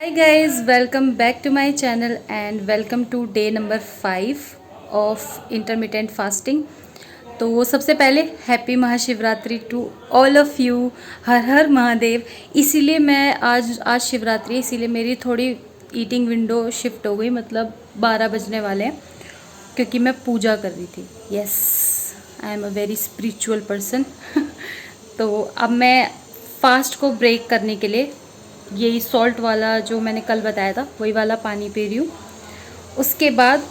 Hi guys, welcome back to my channel and welcome to day number 5 of intermittent fasting। तो सबसे पहले happy Mahashivratri to all of you. हर हर महादेव। इसीलिए मैं आज शिवरात्रि, इसीलिए मेरी थोड़ी ईटिंग विंडो शिफ्ट हो गई, मतलब 12 बजने वाले हैं क्योंकि मैं पूजा कर रही थी। Yes, I am a very spiritual person. तो अब मैं फास्ट को ब्रेक करने के लिए यही सॉल्ट वाला जो मैंने कल बताया था वही वाला पानी पी रही हूँ। उसके बाद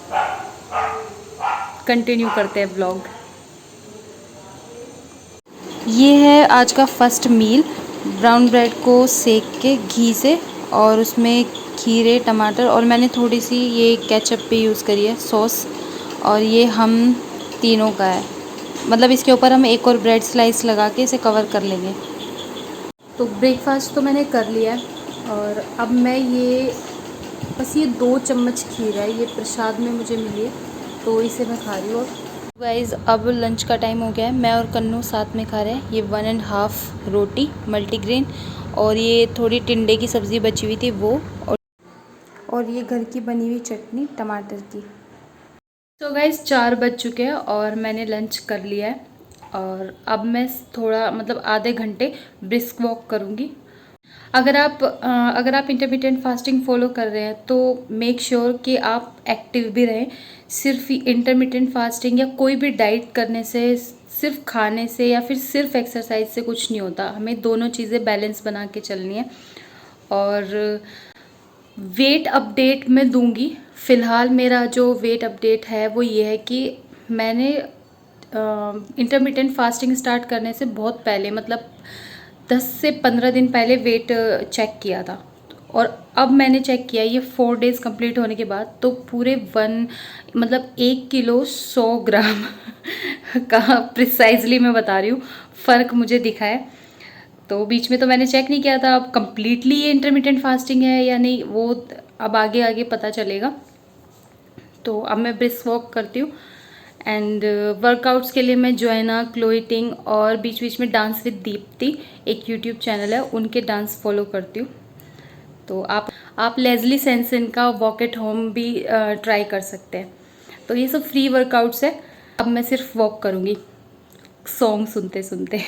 कंटिन्यू करते हैं ब्लॉग। ये है आज का फर्स्ट मील। ब्राउन ब्रेड को सेक के घी से, और उसमें खीरे, टमाटर, और मैंने थोड़ी सी ये केचप भी यूज़ करी है, सॉस। और ये हम तीनों का है, मतलब इसके ऊपर हम एक और ब्रेड स्लाइस लगा के इसे कवर कर लेंगे। तो ब्रेकफास्ट तो मैंने कर लिया है और अब मैं बस ये 2 चम्मच खीर है, ये प्रसाद में मुझे मिली है तो इसे मैं खा रही हूँ। गाइज़ अब लंच का टाइम हो गया है, मैं और कन्नू साथ में खा रहे हैं। ये 1.5 रोटी मल्टीग्रेन, और ये थोड़ी टिंडे की सब्ज़ी बची हुई थी वो, और ये घर की बनी हुई चटनी टमाटर की। तो गाइज़ 4 बज चुके हैं और मैंने लंच कर लिया है, और अब मैं थोड़ा मतलब आधे घंटे ब्रिस्क वॉक करूँगी। अगर आप इंटरमिटेंट फास्टिंग फॉलो कर रहे हैं तो मेक श्योर कि आप एक्टिव भी रहें। सिर्फ इंटरमिटेंट फास्टिंग या कोई भी डाइट करने से, सिर्फ खाने से या फिर सिर्फ एक्सरसाइज से कुछ नहीं होता। हमें दोनों चीज़ें बैलेंस बना के चलनी है। और वेट अपडेट मैं दूंगी। फ़िलहाल मेरा जो वेट अपडेट है वो ये है कि मैंने इंटरमिटेंट फास्टिंग स्टार्ट करने से बहुत पहले, मतलब 10 से 15 दिन पहले वेट चेक किया था, और अब मैंने चेक किया ये 4 डेज़ कंप्लीट होने के बाद, तो पूरे 1 किलो 100 ग्राम का प्रिसाइजली मैं बता रही हूँ फ़र्क मुझे दिखा है। तो बीच में तो मैंने चेक नहीं किया था, अब कम्प्लीटली ये इंटरमिटेंट फास्टिंग है या नहीं वो अब आगे आगे पता चलेगा। तो अब मैं ब्रिस्क वॉक करती हूँ, एंड वर्कआउट्स के लिए मैं जोएना, क्लोइटिंग और बीच बीच में डांस विद दीप्ति, एक यूट्यूब चैनल है, उनके डांस फॉलो करती हूँ। तो आप लेज़ली सेंसन का वॉक एट होम भी ट्राई कर सकते हैं। तो ये सब फ्री वर्कआउट्स है। अब मैं सिर्फ वॉक करूँगी सॉन्ग सुनते सुनते।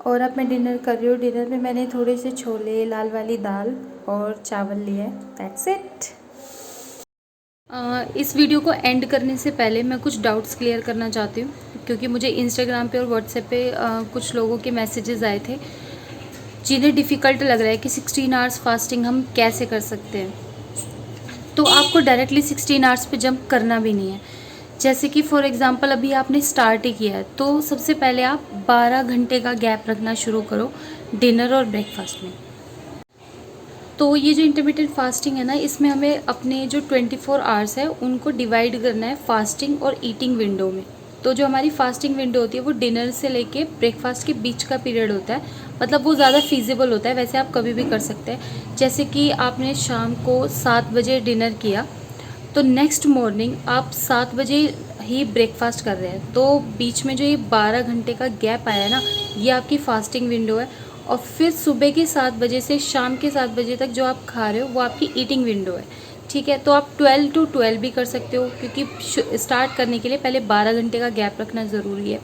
और अब मैं डिनर कर रही हूँ। डिनर में मैंने थोड़े से छोले, लाल वाली दाल और चावल लिए हैं। That's it. इस वीडियो को एंड करने से पहले मैं कुछ डाउट्स क्लियर करना चाहती हूँ, क्योंकि मुझे इंस्टाग्राम पे और व्हाट्सएप पे कुछ लोगों के मैसेजेस आए थे जिन्हें डिफ़िकल्ट लग रहा है कि 16 आवर्स फास्टिंग हम कैसे कर सकते हैं। तो आपको डायरेक्टली 16 आवर्स पे जंप करना भी नहीं है। जैसे कि फॉर एग्ज़ाम्पल अभी आपने स्टार्ट ही किया है तो सबसे पहले आप 12 घंटे का गैप रखना शुरू करो डिनर और ब्रेकफास्ट में। तो ये जो इंटरमिटेंट फास्टिंग है ना, इसमें हमें अपने जो 24 आवर्स है उनको डिवाइड करना है फास्टिंग और ईटिंग विंडो में। तो जो हमारी फास्टिंग विंडो होती है वो डिनर से लेके ब्रेकफास्ट के बीच का पीरियड होता है, मतलब वो ज़्यादा फीजिबल होता है। वैसे आप कभी भी कर सकते हैं। जैसे कि आपने शाम को 7 बजे डिनर किया तो नेक्स्ट मॉर्निंग आप 7 बजे ही ब्रेकफास्ट कर रहे हैं, तो बीच में जो ये 12 घंटे का गैप आया है ना, ये आपकी फास्टिंग विंडो है। और फिर सुबह के 7 बजे से शाम के 7 बजे तक जो आप खा रहे हो वो आपकी ईटिंग विंडो है। ठीक है, तो आप 12 to 12 भी कर सकते हो, क्योंकि स्टार्ट करने के लिए पहले 12 घंटे का गैप रखना ज़रूरी है।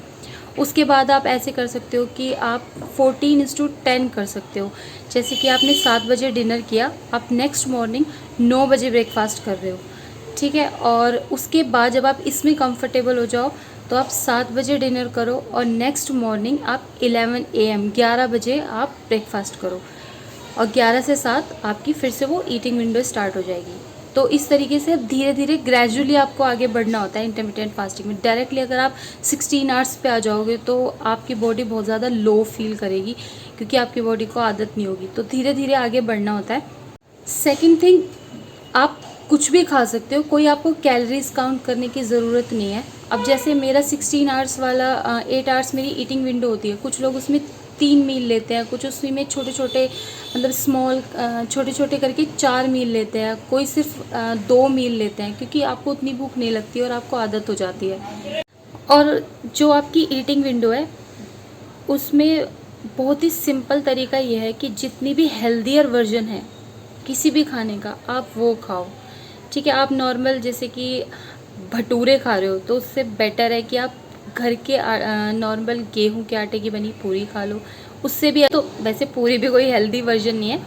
उसके बाद आप ऐसे कर सकते हो कि आप 14:10 कर सकते हो। जैसे कि आपने 7 बजे डिनर किया, आप नेक्स्ट मॉर्निंग 9 बजे ब्रेकफास्ट कर रहे हो। ठीक है, और उसके बाद जब आप इसमें कंफर्टेबल हो जाओ तो आप 7 बजे डिनर करो और नेक्स्ट मॉर्निंग आप 11 AM 11 बजे आप ब्रेकफास्ट करो, और 11 से 7 आपकी फिर से वो ईटिंग विंडो स्टार्ट हो जाएगी। तो इस तरीके से धीरे धीरे ग्रेजुअली आपको आगे बढ़ना होता है इंटरमिटेंट फास्टिंग में। डायरेक्टली अगर आप 16 आवर्स पे आ जाओगे तो आपकी बॉडी बहुत ज़्यादा लो फील करेगी, क्योंकि आपकी बॉडी को आदत नहीं होगी। तो धीरे धीरे आगे बढ़ना होता है। सेकेंड थिंग, आप कुछ भी खा सकते हो, कोई आपको कैलोरीज काउंट करने की ज़रूरत नहीं है। अब जैसे मेरा 16 आवर्स वाला 8 आवर्स मेरी ईटिंग विंडो होती है। कुछ लोग उसमें 3 मील लेते हैं, कुछ उसमें छोटे छोटे मतलब स्मॉल छोटे छोटे करके 4 मील लेते हैं, कोई सिर्फ 2 मील लेते हैं, क्योंकि आपको उतनी भूख नहीं लगती और आपको आदत हो जाती है। और जो आपकी ईटिंग विंडो है उसमें बहुत ही सिंपल तरीका ये है कि जितनी भी हेल्दियर वर्जन है किसी भी खाने का आप वो खाओ। ठीक है, आप नॉर्मल जैसे कि भटूरे खा रहे हो तो उससे बेटर है कि आप घर के नॉर्मल गेहूं के आटे की बनी पूरी खा लो। उससे भी तो वैसे पूरी भी कोई हेल्दी वर्जन नहीं है,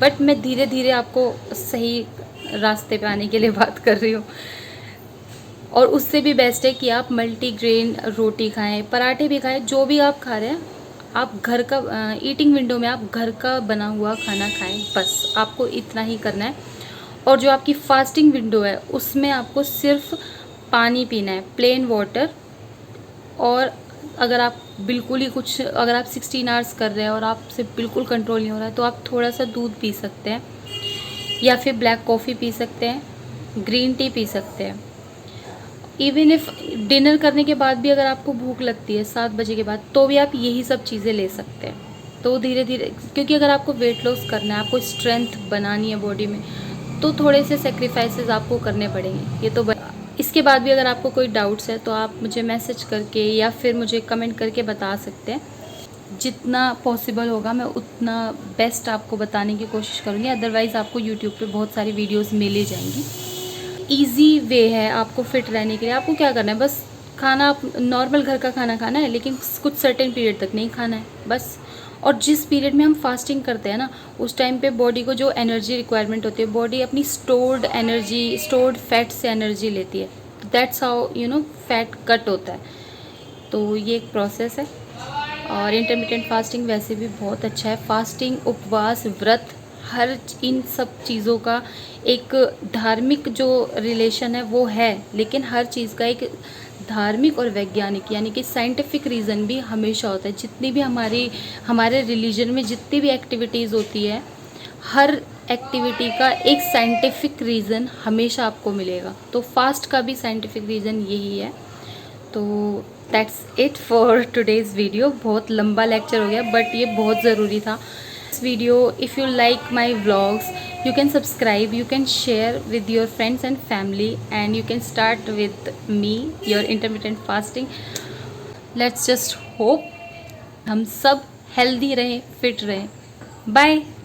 बट मैं धीरे धीरे आपको सही रास्ते पे आने के लिए बात कर रही हूँ। और उससे भी बेस्ट है कि आप मल्टीग्रेन रोटी खाएं, पराठे भी खाएं, जो भी आप खा रहे हैं आप घर का ईटिंग विंडो में आप घर का बना हुआ खाना खाएं। बस आपको इतना ही करना है। और जो आपकी फास्टिंग विंडो है उसमें आपको सिर्फ पानी पीना है, प्लेन वाटर। और अगर आप बिल्कुल ही कुछ, अगर आप 16 आवर्स कर रहे हैं और आपसे बिल्कुल कंट्रोल नहीं हो रहा है तो आप थोड़ा सा दूध पी सकते हैं, या फिर ब्लैक कॉफ़ी पी सकते हैं, ग्रीन टी पी सकते हैं। इवन इफ डिनर करने के बाद भी अगर आपको भूख लगती है 7 बजे के बाद, तो भी आप यही सब चीज़ें ले सकते हैं। तो धीरे धीरे, क्योंकि अगर आपको वेट लॉस करना है, आपको स्ट्रेंथ बनानी है बॉडी में, तो थोड़े से सेक्रीफाइसेस आपको करने पड़ेंगे। ये तो इसके बाद भी अगर आपको कोई डाउट्स है तो आप मुझे मैसेज करके या फिर मुझे कमेंट करके बता सकते हैं। जितना पॉसिबल होगा मैं उतना बेस्ट आपको बताने की कोशिश करूँगी। अदरवाइज़ आपको यूट्यूब पे बहुत सारी वीडियोस मिल ही जाएंगी। ईजी वे है आपको फिट रहने के लिए। आपको क्या करना है, बस खाना, आप नॉर्मल घर का खाना खाना है, लेकिन कुछ सर्टेन पीरियड तक नहीं खाना है बस। और जिस पीरियड में हम फास्टिंग करते हैं ना, उस टाइम पे बॉडी को जो एनर्जी रिक्वायरमेंट होती है, बॉडी अपनी स्टोर्ड एनर्जी, स्टोर्ड फैट से एनर्जी लेती है। दैट्स हाउ फैट कट होता है। तो ये एक प्रोसेस है। और इंटरमिटेंट फास्टिंग वैसे भी बहुत अच्छा है। फास्टिंग, उपवास, व्रत, हर इन सब चीज़ों का एक धार्मिक जो रिलेशन है वो है, लेकिन हर चीज़ का एक धार्मिक और वैज्ञानिक यानी कि साइंटिफिक रीज़न भी हमेशा होता है। जितनी भी हमारे रिलीजन में जितनी भी एक्टिविटीज़ होती है, हर एक्टिविटी का एक साइंटिफिक रीज़न हमेशा आपको मिलेगा। तो फास्ट का भी साइंटिफिक रीज़न यही है। तो that's it for today's video. बहुत लंबा लेक्चर हो गया, बट ये बहुत ज़रूरी था। इस video, if you like my vlogs, you can subscribe, you can share with your friends and family, and you can start with me your intermittent fasting. Let's just hope हम सब healthy रहें, fit रहें। Bye.